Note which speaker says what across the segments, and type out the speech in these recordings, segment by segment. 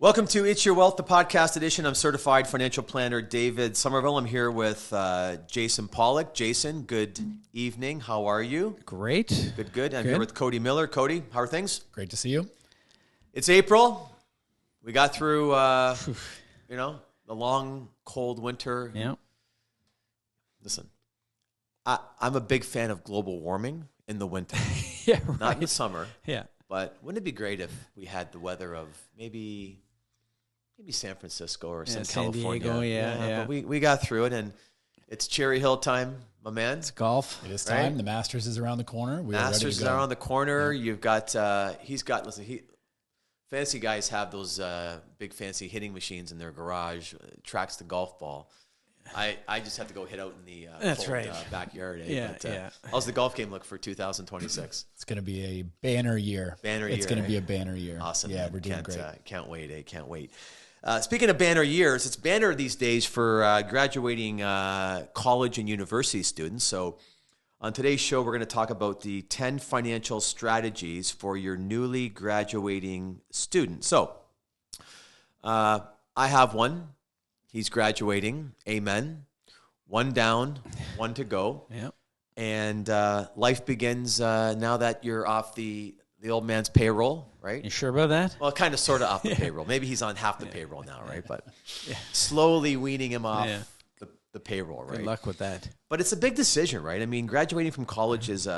Speaker 1: Welcome to It's Your Wealth, the podcast edition. I'm certified financial planner David Somerville. I'm here with Jason Pollock. Jason, good evening. How are you?
Speaker 2: Great.
Speaker 1: Good. I'm here with Cody Miller. Cody, how are things?
Speaker 3: Great to see you. It's
Speaker 1: April. We got through, the long, cold winter.
Speaker 2: Yeah.
Speaker 1: Listen, I'm a big fan of global warming in the winter.
Speaker 2: Yeah, right.
Speaker 1: Not in the summer.
Speaker 2: Yeah.
Speaker 1: But wouldn't it be great if we had the weather of maybe San Francisco or some
Speaker 2: San
Speaker 1: California.
Speaker 2: Diego, yeah.
Speaker 1: But we got through it, and it's Cherry Hill time, my man.
Speaker 2: It's golf.
Speaker 3: It is time. Right? The Masters is around the corner.
Speaker 1: Masters is around the corner. Yeah. You've got, fancy guys have those big fancy hitting machines in their garage, tracks the golf ball. I just have to go hit out in the backyard. How's the golf game look for 2026?
Speaker 3: It's going to be a banner year. It's going to be a banner year.
Speaker 1: Awesome.
Speaker 3: Yeah, we're doing great.
Speaker 1: Can't wait. Can't wait. Speaking of banner years, it's banner these days for graduating college and university students. So on today's show, we're going to talk about the 10 financial strategies for your newly graduating student. So I have one. He's graduating. Amen. One down, one to go.
Speaker 2: Yep.
Speaker 1: And life begins now that you're off the old man's payroll, right?
Speaker 2: You sure about that?
Speaker 1: Well, kind of, sort of off the payroll. Maybe he's on half the payroll now, right? But slowly weaning him off the payroll, right?
Speaker 2: Good luck with that.
Speaker 1: But it's a big decision, right? I mean, graduating from college is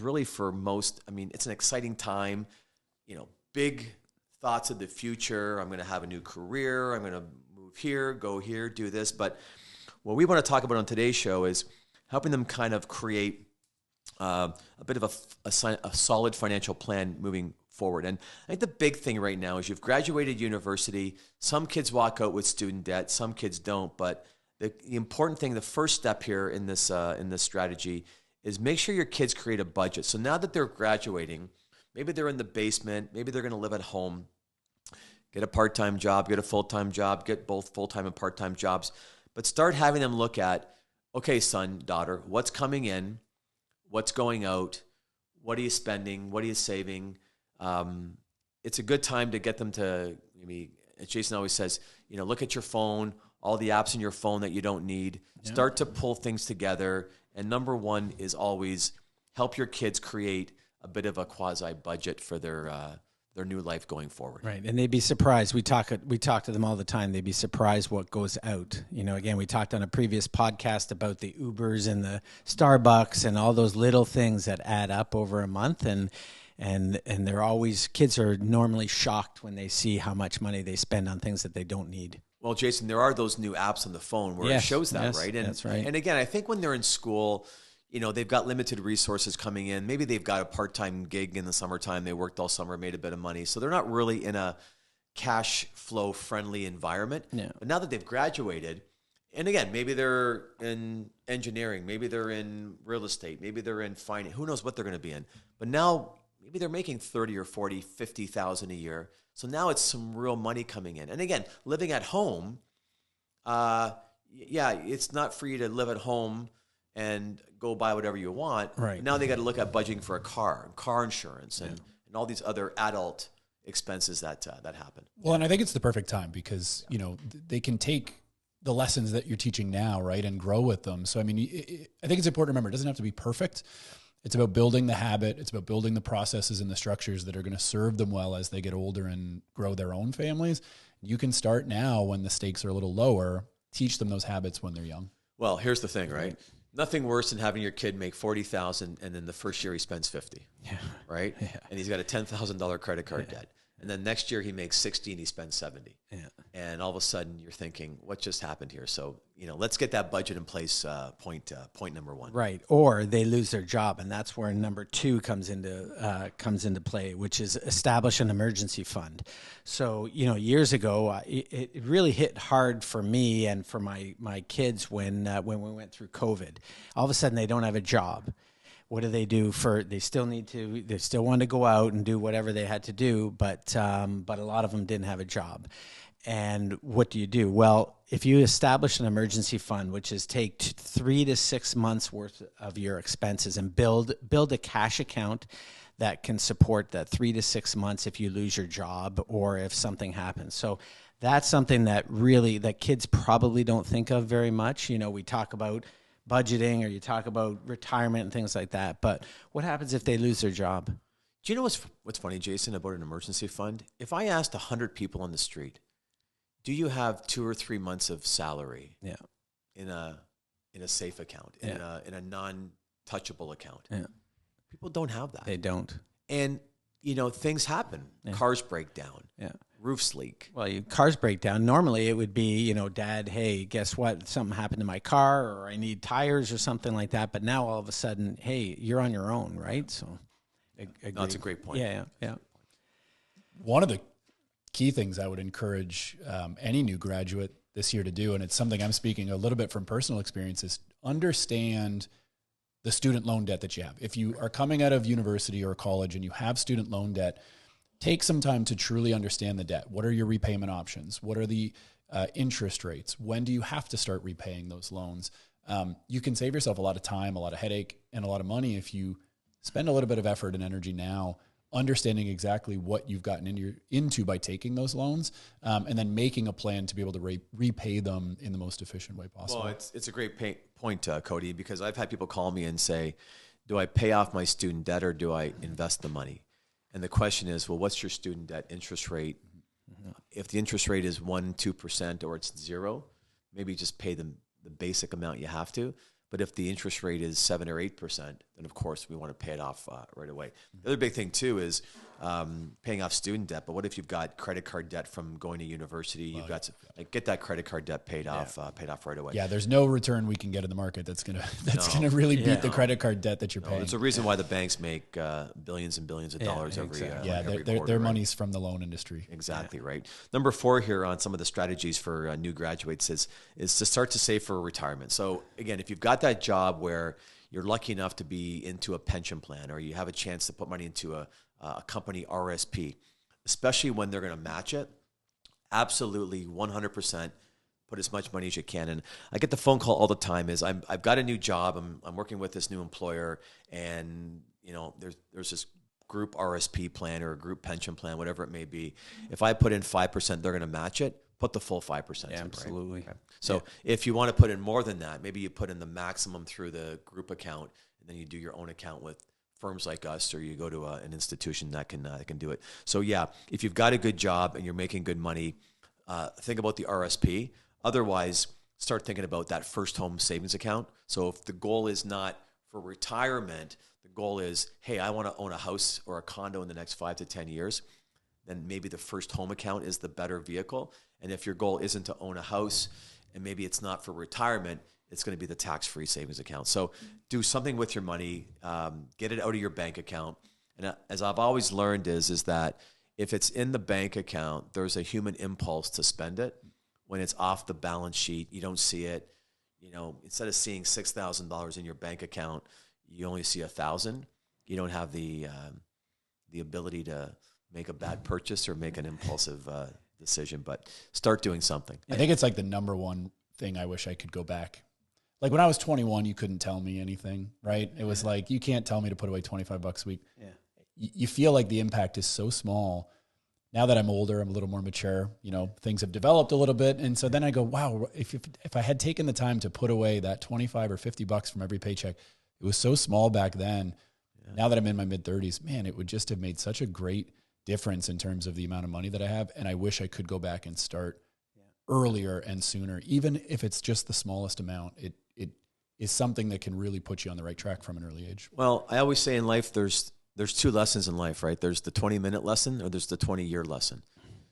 Speaker 1: really for most, it's an exciting time, big thoughts of the future. I'm going to have a new career. I'm going to here, go here, do this. But what we want to talk about on today's show is helping them kind of create a bit of a solid financial plan moving forward. And I think the big thing right now is you've graduated university. Some kids walk out with student debt, some kids don't. But the important thing, the first step here in this strategy is make sure your kids create a budget. So now that they're graduating, maybe they're in the basement, maybe they're going to live at home. Get a part-time job, get a full-time job, get both full-time and part-time jobs. But start having them look at, okay, son, daughter, what's coming in, what's going out, what are you spending, what are you saving? It's a good time to get them to, as Jason always says, look at your phone, all the apps in your phone that you don't need. Yeah. Start to pull things together. And number one is always help your kids create a bit of a quasi-budget for their new life going forward.
Speaker 2: Right. And they'd be surprised. We talk to them all the time. They'd be surprised what goes out. Again, we talked on a previous podcast about the Ubers and the Starbucks and all those little things that add up over a month. And they're always, kids are normally shocked when they see how much money they spend on things that they don't need.
Speaker 1: Well, Jason, there are those new apps on the phone where it shows that, right? And
Speaker 2: that's right.
Speaker 1: And again, I think when they're in school, they've got limited resources coming in. Maybe they've got a part-time gig in the summertime. They worked all summer, made a bit of money. So they're not really in a cash flow friendly environment.
Speaker 2: Yeah.
Speaker 1: But now that they've graduated, and again, maybe they're in engineering, maybe they're in real estate, maybe they're in finance, who knows what they're going to be in. But now maybe they're making 30 or 40, 50,000 a year. So now it's some real money coming in. And again, living at home, it's not for you to live at home and go buy whatever you want.
Speaker 2: Right.
Speaker 1: Now they got to look at budgeting for a car insurance, and all these other adult expenses that happen.
Speaker 3: Well, and I think it's the perfect time because, they can take the lessons that you're teaching now, right, and grow with them. So, I think it's important to remember, it doesn't have to be perfect. It's about building the habit. It's about building the processes and the structures that are going to serve them well as they get older and grow their own families. You can start now when the stakes are a little lower, teach them those habits when they're young.
Speaker 1: Well, here's the thing, right? Nothing worse than having your kid make $40,000 and then the first year he spends $50,000. Yeah. Right? Yeah. And he's got a $10,000 credit card debt. And then next year he makes $60,000 and he spends $70,000.
Speaker 2: Yeah.
Speaker 1: And all of a sudden you're thinking, what just happened here? So, let's get that budget in place. Point number one.
Speaker 2: Right. Or they lose their job, and that's where number two comes into play, which is establish an emergency fund. So, years ago, it really hit hard for me and for my kids when we went through COVID. All of a sudden, they don't have a job. What do? They still want to go out and do whatever they had to do, but a lot of them didn't have a job. And what do you do? Well, if you establish an emergency fund, which is take 3 to 6 months worth of your expenses and build a cash account that can support that 3 to 6 months if you lose your job or if something happens. So that's something that kids probably don't think of very much. You know, we talk about budgeting or you talk about retirement and things like that. But what happens if they lose their job?
Speaker 1: Do you know what's funny, Jason, about an emergency fund? If I asked 100 people on the street, do you have 2 or 3 months of salary in a safe account, in a non-touchable account? Yeah. People don't have that.
Speaker 2: They don't.
Speaker 1: And, you know, things happen. Yeah. Cars break down. Yeah. Roofs leak.
Speaker 2: Well, cars break down. Normally it would be, you know, Dad, hey, guess what? Something happened to my car or I need tires or something like that. But now all of a sudden, hey, you're on your own, right? So
Speaker 1: that's a great point.
Speaker 2: Yeah.
Speaker 3: One of the key things I would encourage any new graduate this year to do, and it's something I'm speaking a little bit from personal experience, is understand the student loan debt that you have. If you are coming out of university or college and you have student loan debt, take some time to truly understand the debt. What are your repayment options? What are the interest rates? When do you have to start repaying those loans? You can save yourself a lot of time, a lot of headache, and a lot of money if you spend a little bit of effort and energy now understanding exactly what you've gotten into by taking those loans, and then making a plan to be able to repay them in the most efficient way possible.
Speaker 1: Well, it's a great point, Cody, because I've had people call me and say, do I pay off my student debt or do I invest the money? And the question is, well, what's your student debt interest rate? Mm-hmm. If the interest rate is 1-2% or it's 0, maybe just pay the basic amount you have to. But if the interest rate is 7 or 8%, then of course we want to pay it off right away. The other big thing too is paying off student debt. But what if you've got credit card debt from going to university? You've got to get that credit card debt paid off right away.
Speaker 3: Yeah, there's no return we can get in the market that's gonna really beat the credit card debt that you're paying.
Speaker 1: It's a reason why the banks make billions and billions of dollars every quarter.
Speaker 3: Their money's from the loan industry.
Speaker 1: Exactly right. Number 4 here on some of the strategies for new graduates is to start to save for retirement. So again, if you've got that job where you're lucky enough to be into a pension plan or you have a chance to put money into a company RSP, especially when they're going to match it, absolutely 100% put as much money as you can. And I get the phone call all the time is I've got a new job. I'm working with this new employer and, you know, there's this group RSP plan or a group pension plan, whatever it may be. If I put in 5%, they're going to match it. Put the full 5% in,
Speaker 2: absolutely.
Speaker 1: Right? Okay. So if you want to put in more than that, maybe you put in the maximum through the group account, and then you do your own account with firms like us, or you go to an institution that can do it. So yeah, if you've got a good job and you're making good money, think about the RSP. Otherwise, start thinking about that first home savings account. So if the goal is not for retirement, the goal is, hey, I want to own a house or a condo in the next 5 to 10 years, then maybe the first home account is the better vehicle. And if your goal isn't to own a house and maybe it's not for retirement, it's going to be the tax-free savings account. So do something with your money, get it out of your bank account. And as I've always learned is that if it's in the bank account, there's a human impulse to spend it. When it's off the balance sheet, you don't see it. You know, instead of seeing $6,000 in your bank account, you only see $1,000. You don't have the ability to make a bad purchase or make an impulsive decision, but start doing something.
Speaker 3: I think it's like the number one thing I wish I could go back. Like when I was 21, you couldn't tell me anything, right? It was like, you can't tell me to put away $25 a week. Yeah. You feel like the impact is so small. Now that I'm older, I'm a little more mature, you know, things have developed a little bit. And so then I go, wow, if I had taken the time to put away that 25 or $50 from every paycheck, it was so small back then. Yeah. Now that I'm in my mid 30s, man, it would just have made such a great difference in terms of the amount of money that I have. And I wish I could go back and start earlier and sooner, even if it's just the smallest amount. It is something that can really put you on the right track from an early age.
Speaker 1: Well, I always say in life, there's 2 lessons in life, right? There's the 20-minute lesson or there's the 20-year lesson.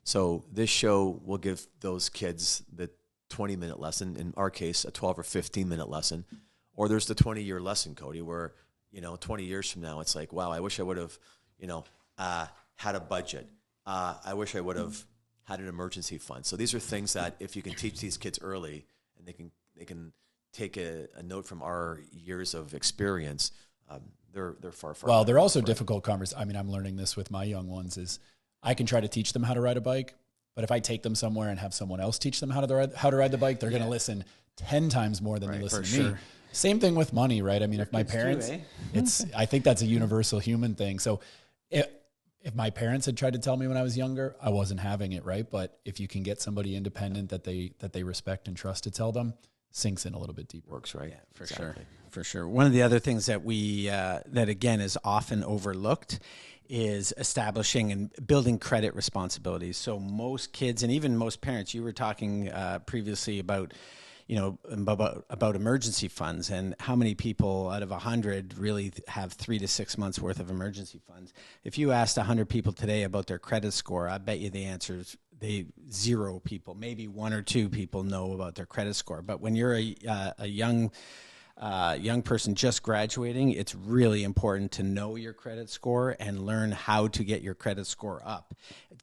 Speaker 1: So this show will give those kids the 20-minute lesson, in our case, a 12 or 15-minute lesson, or there's the 20-year lesson, Cody, where, you know, 20 years from now, it's like, wow, I wish I would have, you know, had a budget. I wish I would have had an emergency fund. So these are things that if you can teach these kids early and they can take a note from our years of experience, they're far.
Speaker 3: Well, they're also difficult conversations. I mean, I'm learning this with my young ones is I can try to teach them how to ride a bike, But if I take them somewhere and have someone else teach them how to ride the bike, they're going to listen 10 times more than they listen to me. Same thing with money, right? I mean, if my parents, I think that's a universal human thing. So if my parents had tried to tell me when I was younger, I wasn't having it, right? But if you can get somebody independent that they respect and trust to tell them, sinks in a little bit deeper.
Speaker 1: Works, right?
Speaker 2: Yeah, for sure. One of the other things that that again is often overlooked is establishing and building credit responsibilities. So most kids and even most parents, you were talking previously about emergency funds and how many people out of 100 really have 3 to 6 months worth of emergency funds. If you asked 100 people today about their credit score, I bet you the answer is zero people, maybe 1 or 2 people know about their credit score. But when you're a young person just graduating, it's really important to know your credit score and learn how to get your credit score up.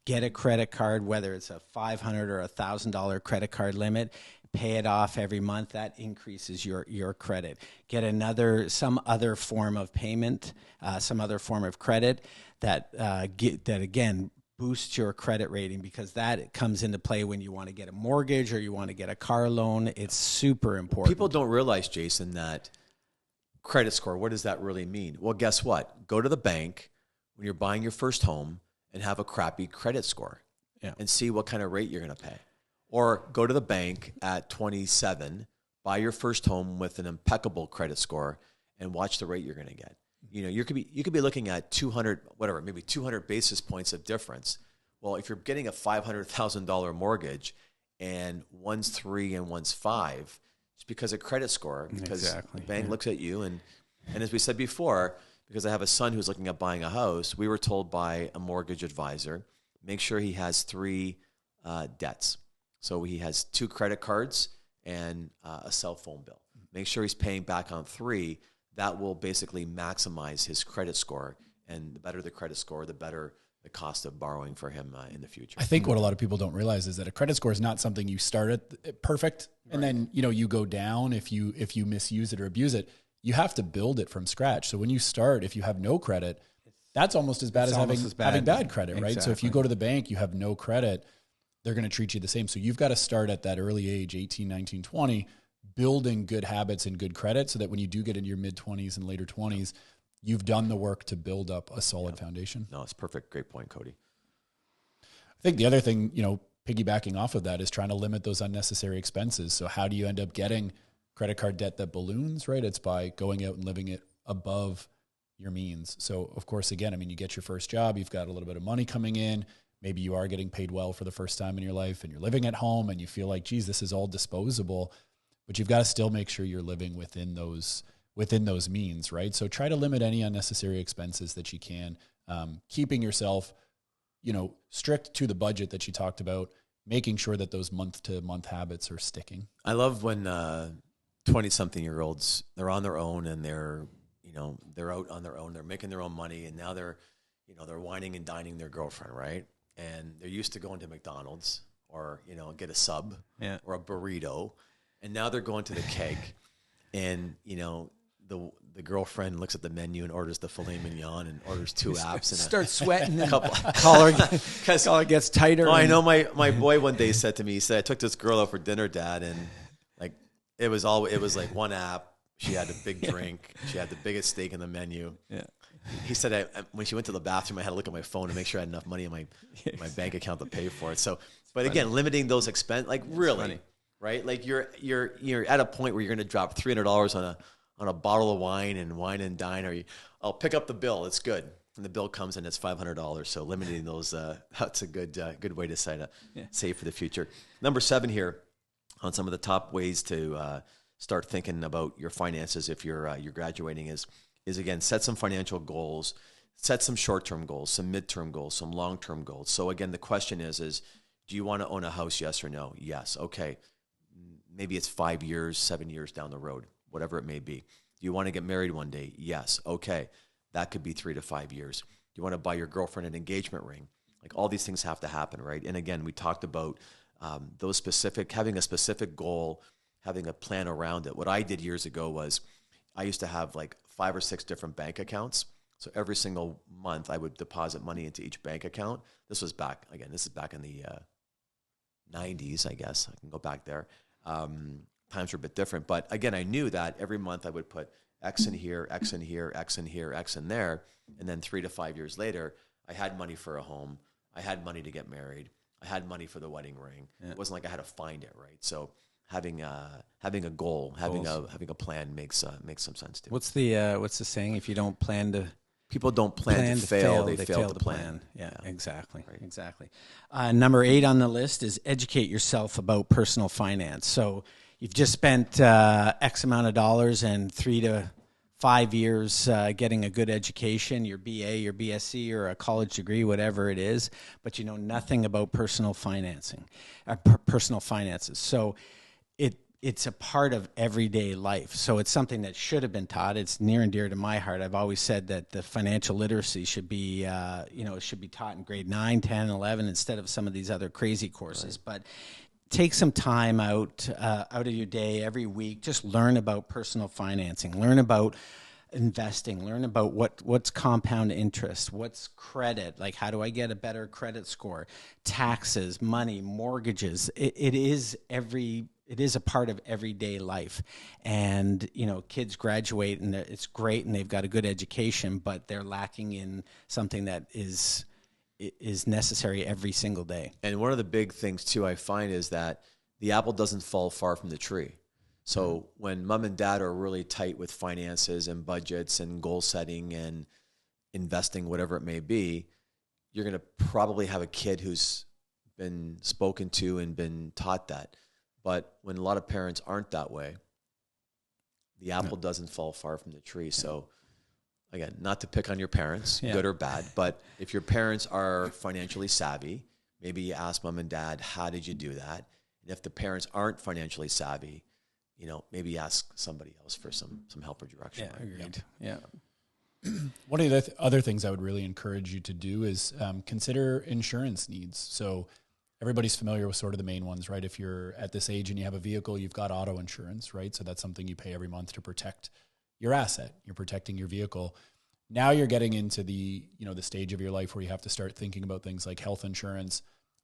Speaker 2: Get a credit card, whether it's a $500 or $1,000 credit card limit. Pay it off every month. That increases your credit. Get some other form of payment, some other form of credit that again boosts your credit rating, because that comes into play when you want to get a mortgage or you want to get a car loan. It's super important.
Speaker 1: People don't realize, Jason, that credit score, what does that really mean? Well, guess what? Go to the bank when you're buying your first home and have a crappy credit score and see what kind of rate you're going to pay. Or go to the bank at 27, buy your first home with an impeccable credit score, and watch the rate you're going to get. You could be looking at 200 basis points of difference. Well, if you're getting a $500,000 mortgage and one's 3 and one's 5, it's because of credit score. Because the bank looks at you, and as we said before, because I have a son who's looking at buying a house, we were told by a mortgage advisor, make sure he has 3 debts. So he has 2 credit cards and a cell phone bill. Make sure he's paying back on 3. That will basically maximize his credit score. And the better the credit score, the better the cost of borrowing for him in the future.
Speaker 3: I think what a lot of people don't realize is that a credit score is not something you start at perfect and then you go down if you misuse it or abuse it. You have to build it from scratch. So when you start, if you have no credit, that's almost as bad as having bad credit, right?
Speaker 2: Exactly.
Speaker 3: So if you go to the bank, you have no credit, they're going to treat you the same. So you've got to start at that early age, 18, 19, 20, building good habits and good credit so that when you do get into your mid-20s and later 20s, you've done the work to build up a solid foundation.
Speaker 1: No, it's perfect. Great point, Cody.
Speaker 3: I think the other thing, piggybacking off of that is trying to limit those unnecessary expenses. So how do you end up getting credit card debt that balloons, right? It's by going out and living it above your means. So of course, again, you get your first job, you've got a little bit of money coming in. Maybe you are getting paid well for the first time in your life and you're living at home and you feel like, geez, this is all disposable, but you've got to still make sure you're living within those means, right? So try to limit any unnecessary expenses that you can, keeping yourself, strict to the budget that you talked about, making sure that those month-to-month habits are sticking.
Speaker 1: I love when 20-something-year-olds, they're on their own and they're out on their own, they're making their own money, and now they're whining and dining their girlfriend, right? And they're used to going to McDonald's or, get a sub or a burrito. And now they're going to the Keg and, the girlfriend looks at the menu and orders the filet mignon and orders 2 apps. And
Speaker 2: starts sweating and collar gets tighter.
Speaker 1: I know my boy one day said to me, he said, I took this girl out for dinner, Dad. And it was like 1 app. She had a big drink. She had the biggest steak in the menu. Yeah. He said when she went to the bathroom, I had to look at my phone to make sure I had enough money in my bank account to pay for it. So, but again, limiting those expenses, really, right? Like you're at a point where you're going to drop $300 on a bottle of wine and dine, or I'll pick up the bill. It's good, and the bill comes in, it's $500. So limiting those, that's a good way to save for the future. Number 7 here on some of the top ways to start thinking about your finances if you're graduating is again, set some financial goals, set some short-term goals, some midterm goals, some long-term goals. So again, the question is do you want to own a house? Yes or no? Yes. Okay. Maybe it's 5 years, 7 years down the road, whatever it may be. Do you want to get married one day? Yes. Okay. That could be 3 to 5 years. Do you want to buy your girlfriend an engagement ring? All these things have to happen, right? And again, we talked about having a specific goal, having a plan around it. What I did years ago was I used to have 5 or 6 different bank accounts. So every single month I would deposit money into each bank account. This is back in the 90s, I guess. I can go back there. Times were a bit different. But again, I knew that every month I would put X in here, X in here, X in here, X in there. And then 3 to 5 years later, I had money for a home. I had money to get married. I had money for the wedding ring. Yeah. It wasn't like I had to find it, right? So having a goal, having a plan makes some sense too.
Speaker 2: What's the saying? If you don't plan to,
Speaker 1: people don't plan to fail, they fail to plan.
Speaker 2: Yeah, exactly, right. Exactly. Number 8 on the list is educate yourself about personal finance. So you've just spent X amount of dollars and 3 to 5 years getting a good education, your BA, your BSc, or a college degree, whatever it is, but you know nothing about personal finances. So it's a part of everyday life. So it's something that should have been taught. It's near and dear to my heart. I've always said that the financial literacy should be, should be taught in grade 9, 10, 11 instead of some of these other crazy courses. Right. But take some time out of your day every week. Just learn about personal financing. Learn about investing. Learn about what's compound interest. What's credit? Like, how do I get a better credit score? Taxes, money, mortgages. It is a part of everyday life. And, kids graduate and it's great and they've got a good education, but they're lacking in something that is necessary every single day.
Speaker 1: And one of the big things too I find is that the apple doesn't fall far from the tree. So when mom and dad are really tight with finances and budgets and goal setting and investing, whatever it may be, you're going to probably have a kid who's been spoken to and been taught that. But when a lot of parents aren't that way, the apple doesn't fall far from the tree. So again, not to pick on your parents, good or bad, but if your parents are financially savvy, maybe you ask mom and dad, how did you do that? And if the parents aren't financially savvy, maybe ask somebody else for some help or direction.
Speaker 2: Yeah, agreed. Yeah.
Speaker 3: One of the other things I would really encourage you to do is consider insurance needs. So everybody's familiar with sort of the main ones, right? If you're at this age and you have a vehicle, you've got auto insurance, right? So that's something you pay every month to protect your asset. You're protecting your vehicle. Now you're getting into the stage of your life where you have to start thinking about things like health insurance,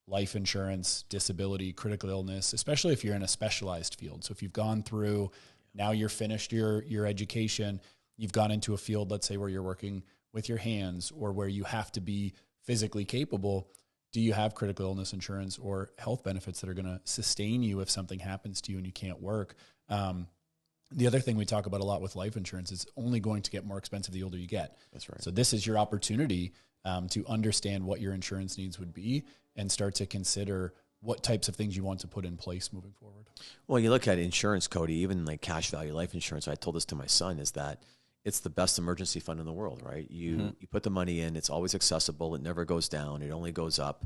Speaker 3: life insurance, disability, critical illness, especially if you're in a specialized field. So if you've gone through, now you're finished your education, you've gone into a field, let's say where you're working with your hands or where you have to be physically capable, do you have critical illness insurance or health benefits that are going to sustain you if something happens to you and you can't work? The other thing we talk about a lot with life insurance is only going to get more expensive the older you get.
Speaker 1: That's right.
Speaker 3: So this is your opportunity to understand what your insurance needs would be and start to consider what types of things you want to put in place moving forward.
Speaker 1: Well, you look at insurance, Cody, even like cash value life insurance, I told this to my son, is that it's the best emergency fund in the world, right? You put the money in, it's always accessible, it never goes down, it only goes up.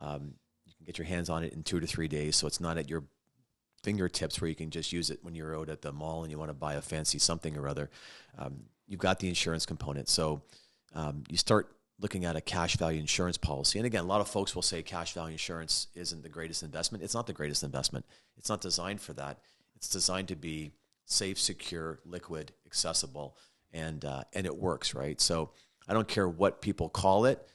Speaker 1: You can get your hands on it in 2 to 3 days, so it's not at your fingertips where you can just use it when you're out at the mall and you want to buy a fancy something or other. You've got the insurance component. So you start looking at a cash value insurance policy. And again, a lot of folks will say cash value insurance isn't the greatest investment. It's not the greatest investment. It's not designed for that. It's designed to be safe, secure, liquid, accessible, and it works, right? So I don't care what people call it,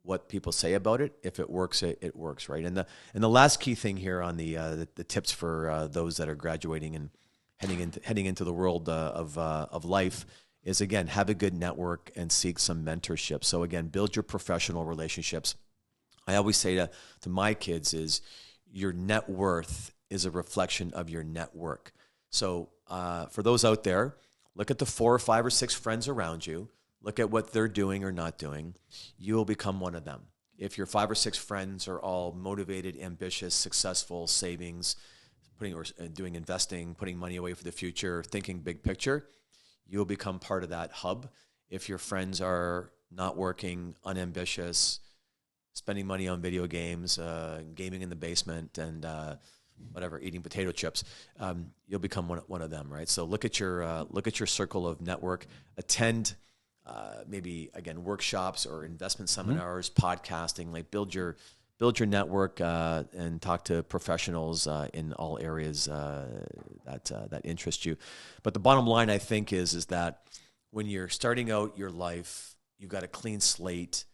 Speaker 1: what people say about it. If it works, it works, right? And the last key thing here on the tips for those that are graduating and heading into the world of life is, again, have a good network and seek some mentorship. So again, build your professional relationships. I always say to my kids is your net worth is a reflection of your network. So for those out there, look at the 4 or 5 or 6 friends around you. Look at what they're doing or not doing. You will become one of them. If your 5 or 6 friends are all motivated, ambitious, successful, savings, doing investing, putting money away for the future, thinking big picture, you'll become part of that hub. If your friends are not working, unambitious, spending money on video games, gaming in the basement, and eating potato chips, you'll become one of them, right? So look at your circle of network. Attend maybe again workshops or investment seminars, podcasting. Like build your network and talk to professionals in all areas that interest you. But the bottom line, I think, is that when you're starting out your life, you've got a clean slate.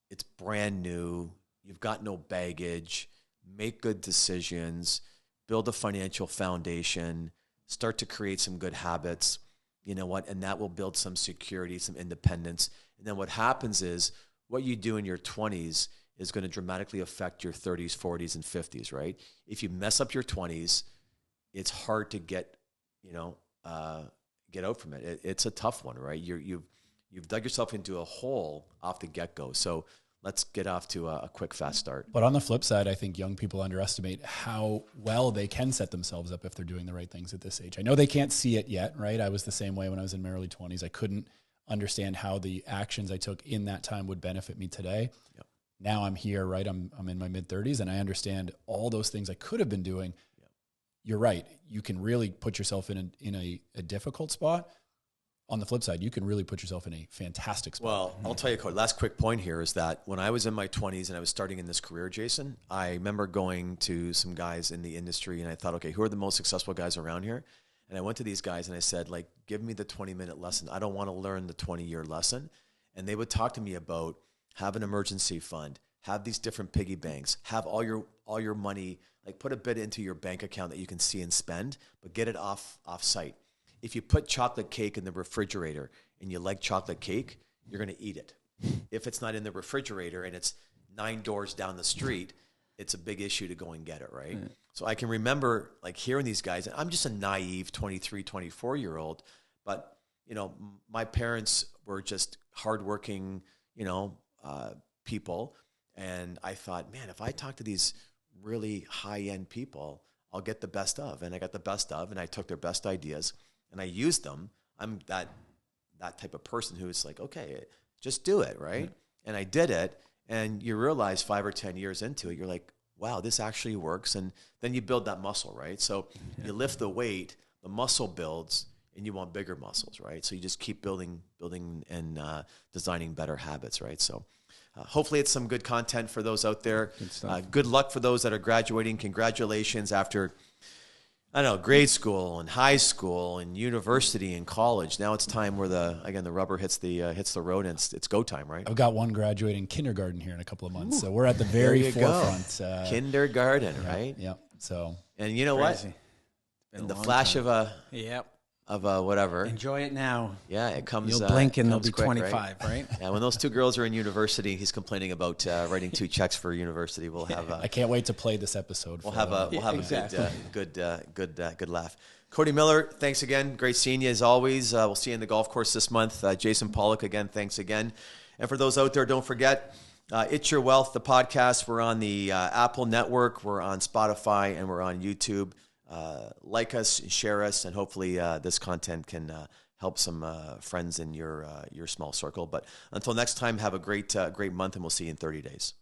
Speaker 1: It's brand new. You've got no baggage. make good decisions, build a financial foundation, start to create some good habits, you know what, and that will build some security, some independence. And then what happens is what you do in your 20s is going to dramatically affect your 30s, 40s, and 50s, right? If you mess up your 20s, it's hard to get out from it. It's a tough one, right? You've dug yourself into a hole off the get-go. So let's get off to a quick, fast start.
Speaker 3: But on the flip side, I think young people underestimate how well they can set themselves up if they're doing the right things at this age. I know they can't see it yet, right? I was the same way when I was in my early 20s. I couldn't understand how the actions I took in that time would benefit me today.
Speaker 1: Yep.
Speaker 3: Now I'm here, right? I'm in my mid-30s, and I understand all those things I could have been doing. Yep. You're right. You can really put yourself in a difficult spot. On the flip side, you can really put yourself in a fantastic spot.
Speaker 1: Well, I'll tell you, Cody, last quick point here is that when I was in my 20s and I was starting in this career, Jason, I remember going to some guys in the industry and I thought, okay, who are the most successful guys around here? And I went to these guys and I said, like, give me the 20-minute lesson. I don't want to learn the 20-year lesson. And they would talk to me about have an emergency fund, have these different piggy banks, have all your money, like put a bit into your bank account that you can see and spend, but get it off site. If you put chocolate cake in the refrigerator and you like chocolate cake, you're going to eat it. If it's not in the refrigerator and it's 9 doors down the street, it's a big issue to go and get it, right? Mm. So I can remember like hearing these guys, and I'm just a naive 23, 24-year-old, but, you know, my parents were just hardworking, people. And I thought, man, if I talk to these really high-end people, I'll get the best of. And I got the best of, and I took their best ideas and I used them. I'm that type of person who's like, okay, just do it, right? Mm-hmm. And I did it, and you realize 5 or 10 years into it, you're like, wow, this actually works. And then you build that muscle, right? So you lift the weight, the muscle builds, and you want bigger muscles, right? So you just keep building and designing better habits, right? So hopefully it's some good content for those out there. Good luck for those that are graduating. Congratulations after, I don't know, grade school and high school and university and college. Now it's time where the rubber hits the road and it's go time, right?
Speaker 3: I've got one graduating kindergarten here in a couple of months. Ooh, so we're at the very forefront.
Speaker 1: Kindergarten, right?
Speaker 3: Yep. So,
Speaker 1: and you know what? In the flash time. of whatever.
Speaker 2: Enjoy it now.
Speaker 1: Yeah, it comes.
Speaker 2: You'll blink and they'll be
Speaker 1: quick,
Speaker 2: 25, right?
Speaker 1: Yeah, when those two girls are in university, he's complaining about writing 2 checks for university. We'll have.
Speaker 3: I can't wait to play this episode.
Speaker 1: We'll have a good laugh. Cody Miller, thanks again. Great seeing you as always. We'll see you in the golf course this month. Jason Pollock, again, thanks again. And for those out there, don't forget, It's Your Wealth, the podcast. We're on the Apple Network, we're on Spotify, and we're on YouTube. Like us, share us, and hopefully this content can help some friends in your small circle. But until next time, have a great month, and we'll see you in 30 days.